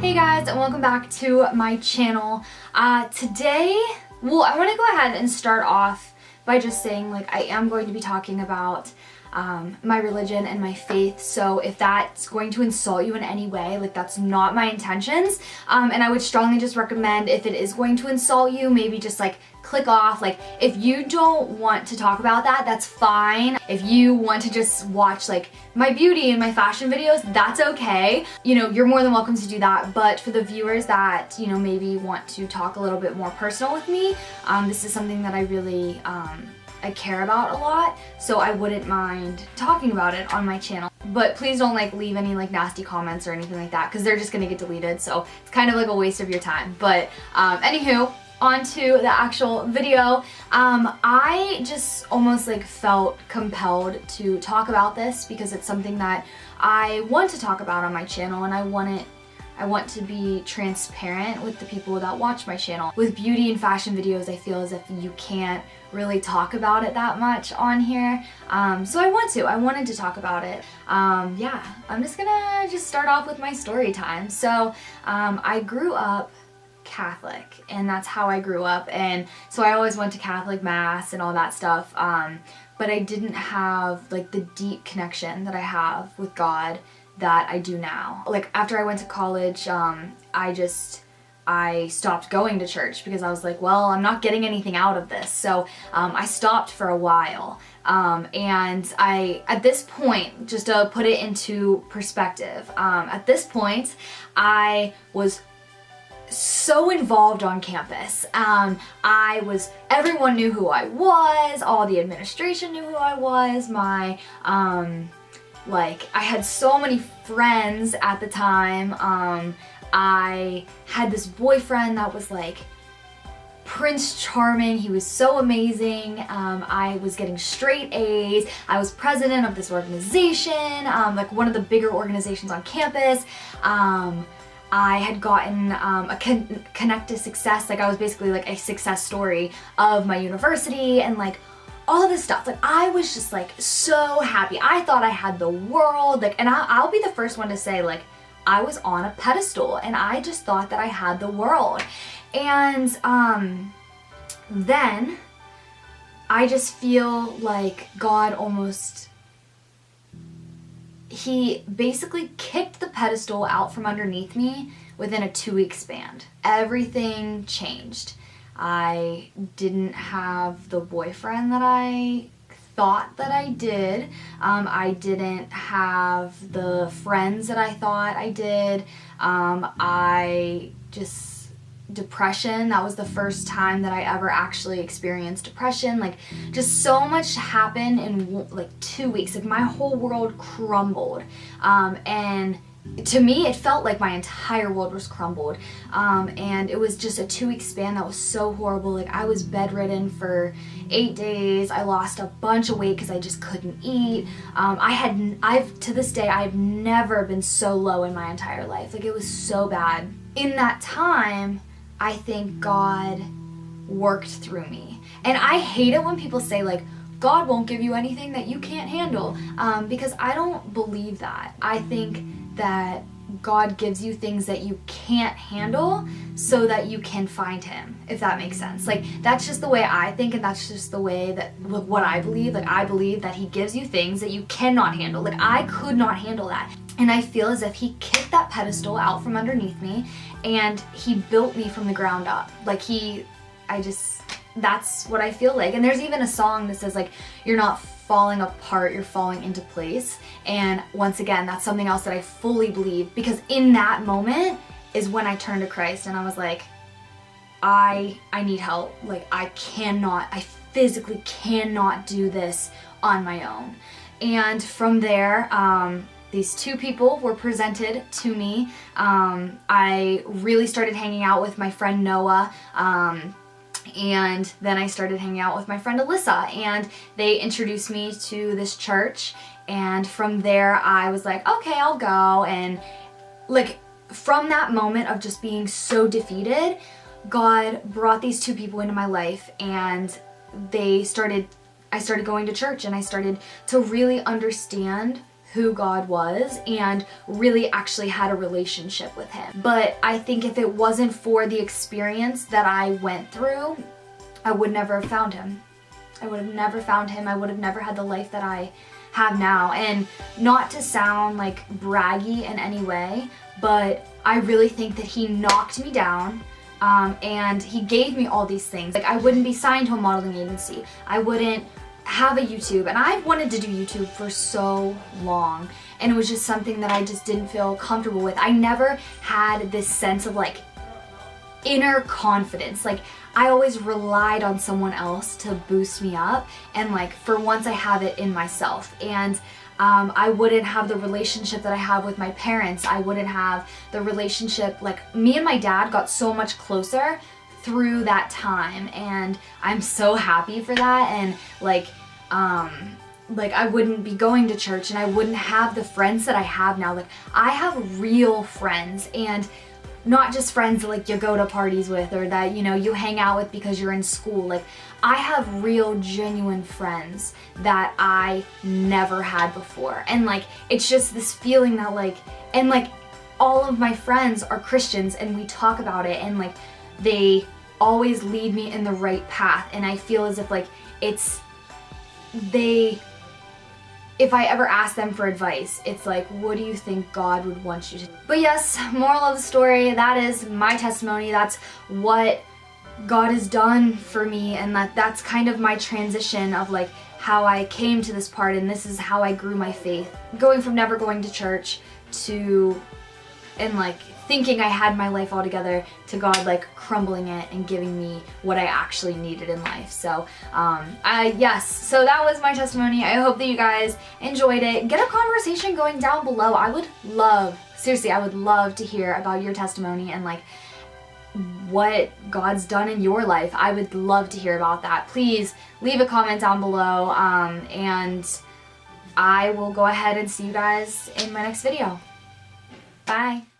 Hey guys, and welcome back to my channel. Today, I want to go ahead and start off by just saying, I am going to be talking about my religion and my faith, so if that's going to insult you in any way, that's not my intentions, and I would strongly just recommend, if it is going to insult you, maybe just click off. If you don't want to talk about that, that's fine. If you want to just watch my beauty and my fashion videos, that's okay. You're more than welcome to do that, but for the viewers that, maybe want to talk a little bit more personal with me, this is something that I really, I care about a lot, so I wouldn't mind talking about it on my channel. But please don't leave any nasty comments or anything like that, because they're just gonna get deleted, so it's kind of a waste of your time. But anywho, on to the actual video. I just almost felt compelled to talk about this because it's something that I want to talk about on my channel, and I want to be transparent with the people that watch my channel. With beauty and fashion videos, I feel as if you can't really talk about it that much on here. So I wanted to talk about it. Yeah, I'm just gonna start off with my story time. So I grew up Catholic, and that's how I grew up, and so I always went to Catholic mass and all that stuff, but I didn't have the deep connection that I have with God that I do now. After I went to college, I stopped going to church because I was well, I'm not getting anything out of this, so I stopped for a while, and at this point, just to put it into perspective, at this point I was so involved on campus. Everyone knew who I was, all the administration knew who I was, I had so many friends at the time. I had this boyfriend that was Prince Charming. He was so amazing. I was getting straight A's. I was president of this organization, one of the bigger organizations on campus. I had gotten a Connect to Success, I was basically a success story of my university, and all of this stuff. I was just so happy. I thought I had the world, and I'll be the first one to say I was on a pedestal, and I just thought that I had the world. And then I just feel God almost, he basically kicked the pedestal out from underneath me within a 2-week span. Everything changed. I didn't have the boyfriend that I thought that I did. I didn't have the friends that I thought I did. Depression, that was the first time that I ever actually experienced depression. Just so much happened in 2 weeks. My whole world crumbled, and to me it felt like my entire world was crumbled, and it was just a 2-week span that was so horrible. I was bedridden for 8 days. I lost a bunch of weight because I just couldn't eat. To this day, I've never been so low in my entire life. It was so bad. In that time, I think God worked through me. And I hate it when people say God won't give you anything that you can't handle, because I don't believe that. I think that God gives you things that you can't handle so that you can find him, if that makes sense. That's just the way I think, and that's just the way that, what I believe. I believe that he gives you things that you cannot handle. I could not handle that. And I feel as if he kicked that pedestal out from underneath me, and he built me from the ground up. That's what I feel like. And there's even a song that says you're not falling apart, you're falling into place. And once again, that's something else that I fully believe, because in that moment is when I turned to Christ, and I was I need help. I physically cannot do this on my own. And from there, these two people were presented to me. I really started hanging out with my friend Noah, and then I started hanging out with my friend Alyssa, and they introduced me to this church, and from there I was okay, I'll go. And from that moment of just being so defeated, God brought these two people into my life, and I started going to church, and I started to really understand who God was and really actually had a relationship with him. But I think if it wasn't for the experience that I went through, I would never have found him. I would have never found him. I would have never had the life that I have now. And not to sound like braggy in any way, but I really think that he knocked me down. And he gave me all these things. Like, I wouldn't be signed to a modeling agency. I wouldn't have a YouTube. And I've wanted to do YouTube for so long. And it was just something that I just didn't feel comfortable with. I never had this sense of like inner confidence. Like, I always relied on someone else to boost me up. And like, for once I have it in myself. And I wouldn't have the relationship that I have with my parents. I wouldn't have the relationship, like, me and my dad got so much closer through that time, and I'm so happy for that. And like I wouldn't be going to church, and I wouldn't have the friends that I have now. Like, I have real friends, and not just friends that like you go to parties with or that, you know, you hang out with because you're in school. Like, I have real, genuine friends that I never had before. And like, it's just this feeling that like, and like, all of my friends are Christians and we talk about it, and like, they always lead me in the right path. And I feel as if like, if I ever ask them for advice, it's like, what do you think God would want you to do? But yes, moral of the story, that is my testimony. That's what God has done for me, and that's kind of my transition of like how I came to this part, and this is how I grew my faith. Going from never going to church to, and like thinking I had my life all together, to God like crumbling it and giving me what I actually needed in life. So yes, so that was my testimony. I hope that you guys enjoyed it. Get a conversation going down below. I would love, seriously, I would love to hear about your testimony and like what God's done in your life. I would love to hear about that. Please leave a comment down below, and I will go ahead and see you guys in my next video. Bye.